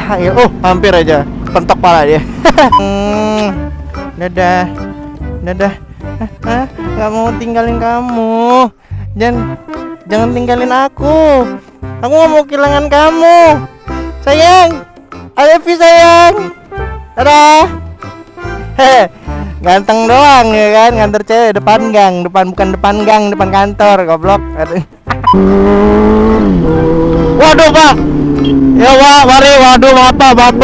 Hampir aja pentok pala dia. Dadah. Dadah. Gak mau tinggalin kamu. Jangan tinggalin aku. Aku gak mau kehilangan kamu. Sayang, I love you sayang. Dadah. Ganteng doang ya kan, nganter cewek depan gang, bukan depan gang, depan kantor, goblok. Waduh Pak. Ya Pak, mari, waduh Bapak.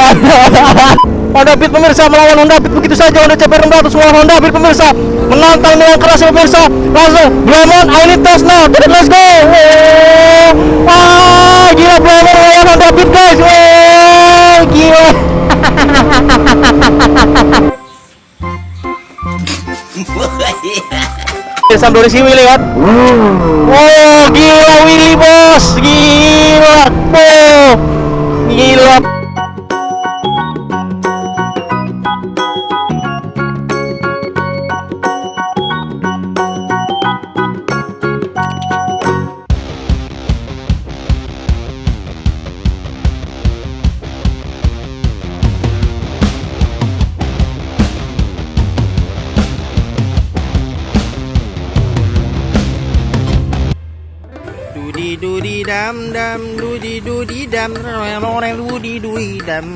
Honda Beat pemirsa melawan Honda Beat begitu saja. Honda CBR 600 melawan Honda Beat pemirsa, menantang dengan keras pemirsa. Langsung Blemon, I need test now. Let's go. Gila Blemon melawan Honda Beat guys. Gila. Sampai si Willy kan. Gila Willy bos. Gila. Gila. Dudi dam.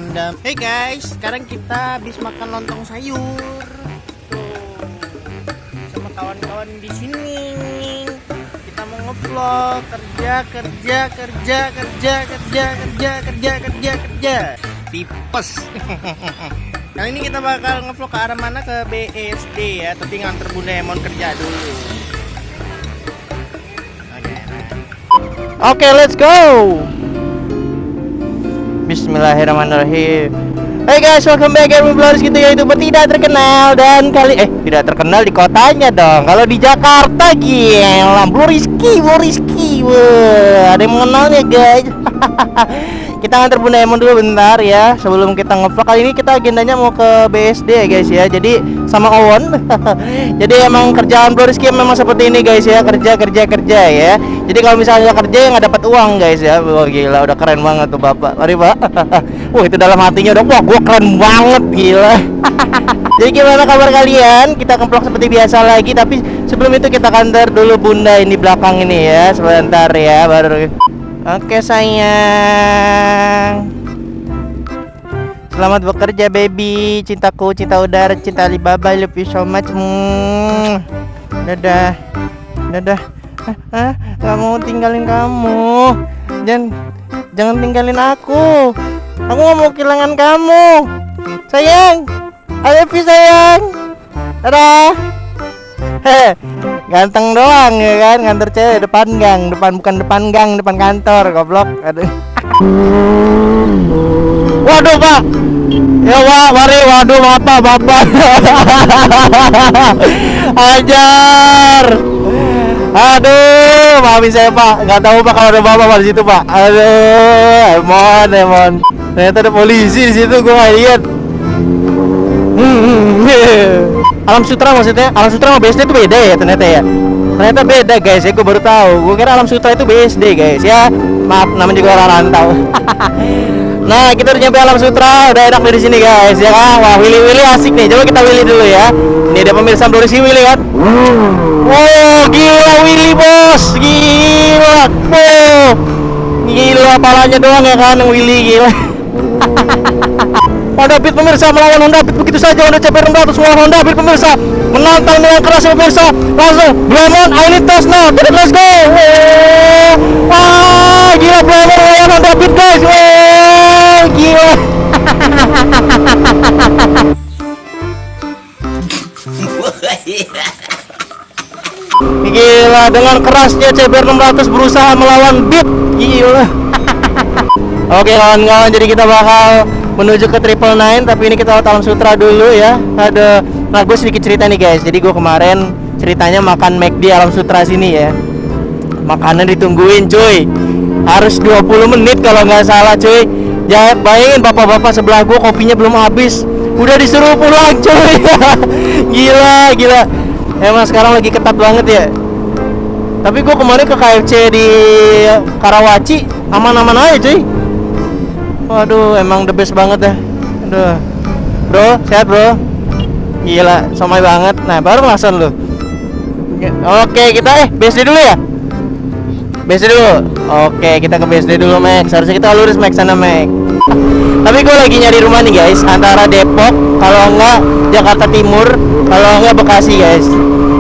Hey guys, sekarang kita habis makan lontong sayur. Sama kawan-kawan di sini. Kita mau ngevlog kerja. Tipes. Kali ini kita bakal ngevlog ke arah mana, ke BSD ya, tapi nganter Bunda Emon kerja dulu. Oke, let's go. Bismillahirrahmanirrahim. Hey guys, welcome back at Vloggers gitu ya, YouTuber tidak terkenal. Dan tidak terkenal di kotanya dong. Kalau di Jakarta gila, Blue Rizky. Wah, ada yang mengenalnya guys. Kita nganter Bunda Emon dulu bentar ya, sebelum kita ngevlog. Kali ini kita agendanya mau ke BSD ya guys ya. Jadi sama Owon. Jadi emang kerjaan Blue Rizky memang seperti ini guys ya, kerja ya. Jadi kalau misalnya kerja ya nggak dapat uang guys ya. Wah gila, udah keren banget tuh bapak. Mari pak. Wah itu dalam hatinya udah, wah gue keren banget gila. Jadi gimana kabar kalian? Kita ngevlog seperti biasa lagi, tapi sebelum itu kita kantor dulu Bunda ini belakang ini ya, sebentar ya baru. Oke sayang, selamat bekerja baby, cintaku, cinta udara, cinta Alibaba, I love you so much. Dadah. Gak mau tinggalin kamu. Jangan tinggalin aku. Aku gak mau kehilangan kamu. Sayang, I love you sayang. Dadah. Ganteng doang ya kan, nganter cewek depan gang, bukan depan gang, depan kantor, goblok. Waduh Pak. Ya Pak, mari, waduh Bapak. Ajar. Aduh, maafin saya Pak, nggak tahu Pak kalau ada Bapak di situ Pak. Aduh, Emon. Ternyata ada polisi di situ, gue nggak lihat. Alam Sutra maksudnya, Alam Sutra sama BSD itu beda ya ternyata ya. Ternyata beda guys ya, gue baru tahu. Gue kira Alam Sutra itu BSD guys ya. Maaf, namanya juga orang rantau. Nah, kita udah nyampe Alam Sutra, udah enak di sini guys ya kan. Wah, Willy asik nih. Coba kita Willy dulu ya. Ini ada pemirsa Blue Rizky Willy kan. Gila Willy bos. Gila palanya doang ya kan yang Willy gila. Honda Beat pemirsa melawan Honda Beat begitu saja. Honda CBR 600 melawan Honda Beat pemirsa, menantang dengan keras pemirsa. Langsung Blemon, I need test now. Let's go. Gila Blemon melawan Honda Beat guys. Gila. Gila, dengan kerasnya CBR 600 berusaha melawan Beat. Gila. Oke kawan-kawan, jadi kita bakal menuju ke 999, tapi ini kita lewat Alam Sutra dulu ya. Nah gue sedikit cerita nih guys. Jadi gue kemarin ceritanya makan McD Alam Sutra sini ya. Makanan ditungguin cuy, harus 20 menit kalau nggak salah cuy. Jangan bayangin, bapak-bapak sebelah gue kopinya belum habis, udah disuruh pulang cuy. Gila. Emang sekarang lagi ketat banget ya. Tapi gue kemarin ke KFC di Karawaci aman-aman aja cuy. Waduh, emang the best banget dah. Aduh. Bro, sehat bro. Gila, somai banget. Nah, baru langsung lu. Oke, kita BSD dulu ya. BSD dulu. Oke, kita ke BSD dulu, Max. Harusnya kita lurus, Max, sana, Max. Tapi gue lagi nyari rumah nih, guys. Antara Depok, kalau enggak Jakarta Timur, kalau enggak Bekasi, guys.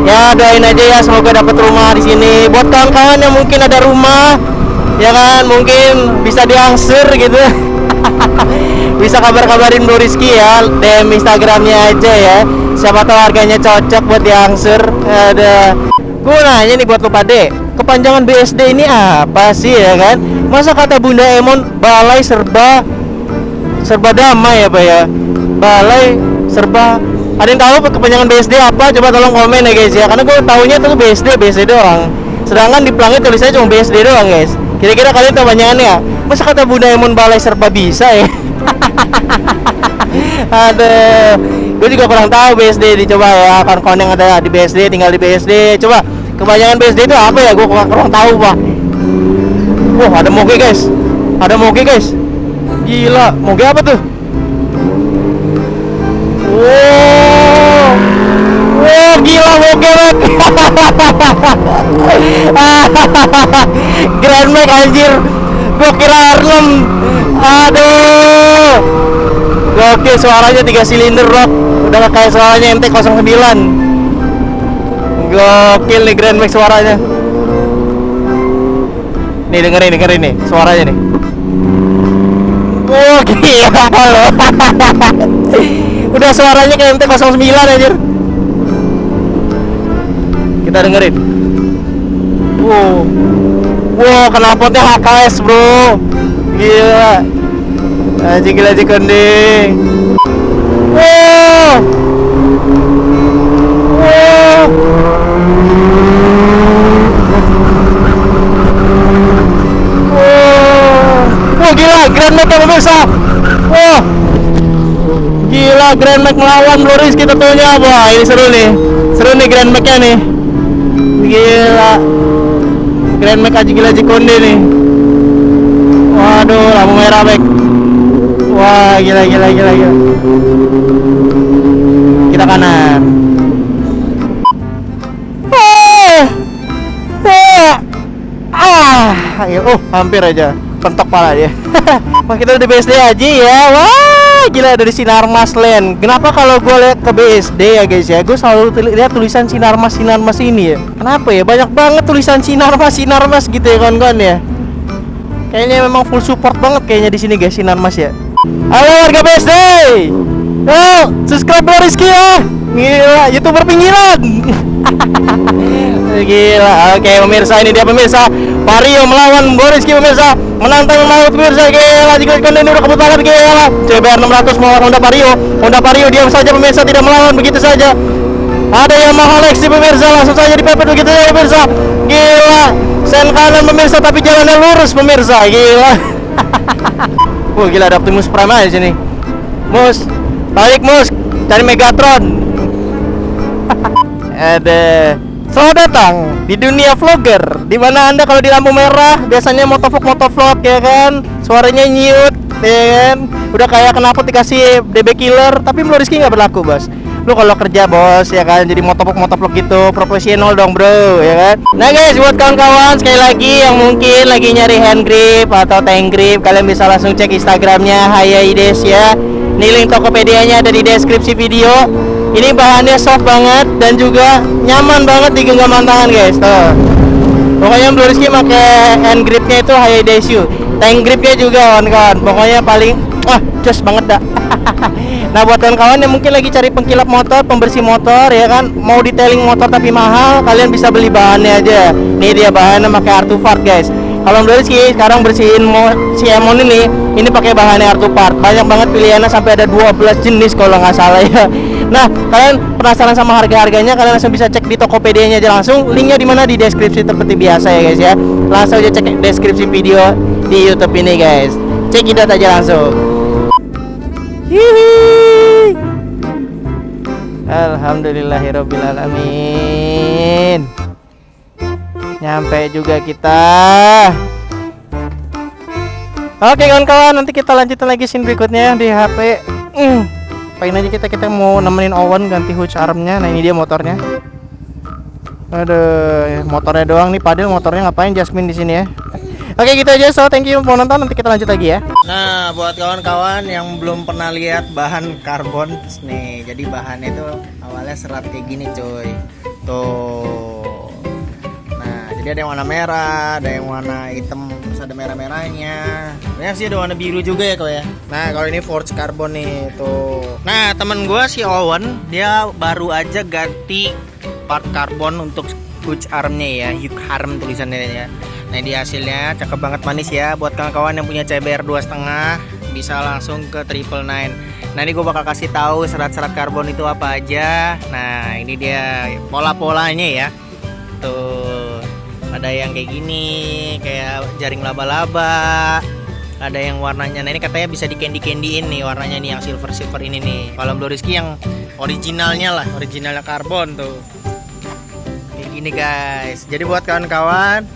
Ya, doain aja ya, semoga dapat rumah di sini. Buat kawan-kawan yang mungkin ada rumah, ya kan, mungkin bisa diangsur gitu. Bisa kabar-kabarin Bro Rizky ya, DM Instagramnya aja ya. Siapa tahu harganya cocok buat diangsur. Ada. Gue nanya nih buat lo pade, kepanjangan BSD ini apa sih ya kan? Masa kata Bunda Emon balai serba damai ya Pak ya? Balai serba. Ada yang tahu kepanjangan BSD apa? Coba tolong komen ya guys ya. Karena gue taunya tuh BSD doang. Sedangkan di pelangnya tulisannya cuma BSD doang guys. Kira-kira kalian tahu kepanjangannya? Masa kata Bunda Emon balai serba bisa ya? Aduh, gue juga kurang tahu BSD. Dicoba ya, kawan-kawan yang ada di BSD, tinggal di BSD. Coba kepanjangan BSD itu apa ya? Gue kurang tahu Pak. Wah, ada moge guys. Ada moge guys. Gila, moge apa tuh? Wow, wow, gila moge Mac. Grand Mac anjir. Gue kira Harlem. Aduh. Gokil, suaranya 3 silinder rock. Udah gak kayak suaranya MT-09. Gokil nih Grand Max suaranya. Nih dengerin nih suaranya nih. Oh gila loh. Udah suaranya kayak MT-09 anjir. Kita dengerin. Wow. Wow, knalpotnya HKS bro. Gila. Anjing gila aja konding. Wow. Wow. Wow, gila Grand Max ya pemirsa. Wah. Gila Grand Max melawan Bro Rizky tentunya. Wah, ini seru nih. Seru nih Grand Max-nya nih. Gila. Grand Max aja gila Jikonde nih. Waduh, lampu merah Max. Wah, gila. Kita kanan. Ayo, hampir aja pentok pala dia. Wah, kita udah BSD aja ya. Wah, gila dari Sinarmas Land. Kenapa kalau gue lihat ke BSD ya guys ya, gue selalu lihat tulisan Sinarmas ini ya. Kenapa ya? Banyak banget tulisan Sinarmas gitu ya kawan-kawan ya. Kayaknya memang full support banget kayaknya di sini guys Sinarmas ya. Halo warga BSD. Yo, subscribe Bro Rizky ya. Gila, YouTuber pinggiran. Gila. Oke, pemirsa, ini dia pemirsa. Vario melawan Bro Rizky pemirsa. Menantang maut pemirsa. Gila, jika konten ini udah kebut banget gila. CBR 600 melawan Honda Vario diam saja pemirsa, tidak melawan begitu saja. Ada yang mahal Lexi pemirsa, langsung saja dipepet begitu saja pemirsa. Gila. Sen kanan pemirsa tapi jalannya lurus pemirsa. Gila. Wah, gila ada Optimus Prime aja sini. Mus, balik Mus, cari Megatron. Ada. Selamat datang di dunia vlogger, di mana Anda kalau di lampu merah biasanya motovlog ya kan, suaranya nyut ya kan, udah kayak knalpot dikasih DB killer, tapi Bro Rizky nggak berlaku bos. Lu kalau kerja bos ya kan, jadi motovlog gitu, profesional dong bro ya kan. Nah guys, buat kawan-kawan sekali lagi yang mungkin lagi nyari hand grip atau tank grip, kalian bisa langsung cek Instagramnya Hayaides ya. Ini link Tokopedia-nya ada di deskripsi video. Ini bahannya soft banget dan juga nyaman banget di genggaman tangan guys. Tuh. Pokoknya Bro Rizky pakai hand gripnya itu Hayaides. Tank gripnya juga kawan-kawan. Pokoknya paling jos banget dah. Nah buat kawan-kawan yang mungkin lagi cari pengkilap motor, pembersih motor ya kan, mau detailing motor tapi mahal, kalian bisa beli bahannya aja. Nih dia bahannya pakai Artufart guys. Kalau Bro Rizky sekarang bersihin si Emon ini pakai bahannya Artufart. Banyak banget pilihannya, sampai ada 12 jenis kalau nggak salah ya. Nah, kalian penasaran sama harga-harganya, kalian langsung bisa cek di Tokopedia-nya aja langsung. Linknya di mana? Di deskripsi seperti biasa ya guys ya. Langsung aja cek deskripsi video di YouTube ini guys. Cek itu aja langsung. Hihi. Alhamdulillahirabbil alamin. Nyampe juga kita. Oke kawan-kawan, nanti kita lanjutin lagi scene berikutnya di HP. Paling aja kita mau nemenin Owen ganti hooch armnya. Nah ini dia motornya. Aduh, motornya doang nih, padahal motornya ngapain Jasmine di sini ya. Oke gitu aja, so thank you mau nonton, nanti kita lanjut lagi ya. Nah buat kawan-kawan yang belum pernah lihat bahan karbon nih, jadi bahannya itu awalnya serat kayak gini cuy. Tuh. Nah jadi ada yang warna merah, ada yang warna hitam, terus ada merah-merahnya. Banyak sih ada warna biru juga ya kok ya. Nah kalau ini forged carbon nih tuh. Nah temen gue si Owen dia baru aja ganti part karbon untuk hooch armnya ya, hook arm tulisannya ya. Nah ini hasilnya cakep banget, manis ya. Buat kawan-kawan yang punya CBR 2,5 bisa langsung ke 999. Nah ini gue bakal kasih tahu serat-serat karbon itu apa aja. Nah ini dia pola-polanya ya. Tuh ada yang kayak gini, kayak jaring laba-laba. Ada yang warnanya, nah ini katanya bisa di candy-candyin nih warnanya nih, yang silver-silver ini nih. Kalau Blue Rizky yang originalnya lah, originalnya karbon tuh. Kayak gini guys. Jadi buat kawan-kawan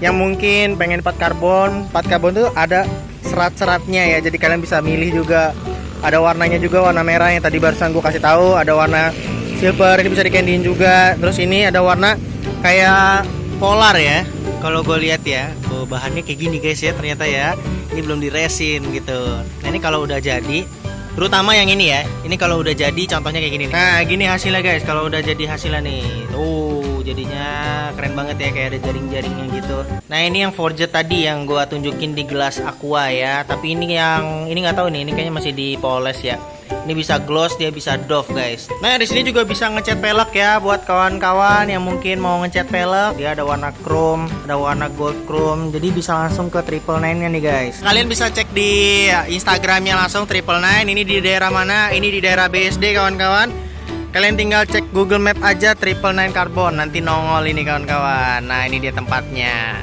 yang mungkin pengen part karbon tuh ada serat-seratnya ya, jadi kalian bisa milih juga. Ada warnanya juga, warna merah yang tadi barusan gue kasih tahu, ada warna silver, ini bisa di-candyin juga. Terus ini ada warna kayak polar ya, kalau gue lihat ya. Bahannya kayak gini guys ya, ternyata ya ini belum diresin gitu. Nah ini kalau udah jadi, terutama yang ini ya, ini kalau udah jadi contohnya kayak gini nih. Nah gini hasilnya guys, kalau udah jadi hasilnya nih. Tuh jadinya keren banget ya, kayak ada jaring-jaringnya gitu. Nah ini yang forged tadi yang gua tunjukin di gelas aqua ya. Tapi ini yang ini nggak tahu nih, ini kayaknya masih dipoles ya. Ini bisa gloss, dia bisa doff guys. Nah di sini juga bisa ngecat pelek ya, buat kawan-kawan yang mungkin mau ngecat pelek. Dia ada warna chrome, ada warna gold chrome, jadi bisa langsung ke 999 nya nih guys. Kalian bisa cek di Instagramnya langsung 999. Ini di daerah mana? Ini di daerah BSD kawan-kawan. Kalian tinggal cek Google Map aja 999 Carbon, nanti nongol ini kawan-kawan. Nah ini dia tempatnya.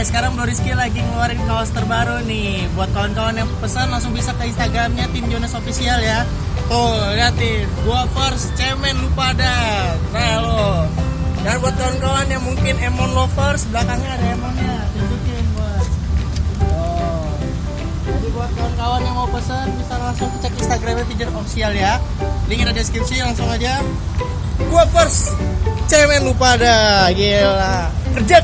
Sekarang Blue Rizky lagi ngeluarin kaos terbaru nih. Buat kawan-kawan yang pesan langsung bisa ke Instagramnya Tim Jonas Official ya. Tuh liatin, gua first cemen lu pada. Nah lo. Dan buat kawan-kawan yang mungkin Emon lovers, belakangnya ada Emonnya, tunjukin buat. Oh. Jadi buat kawan-kawan yang mau pesan bisa langsung cek Instagramnya Tim Jonas Official ya. Link ada deskripsi, langsung aja. Gua first cemen lu pada. Gila. Kerja.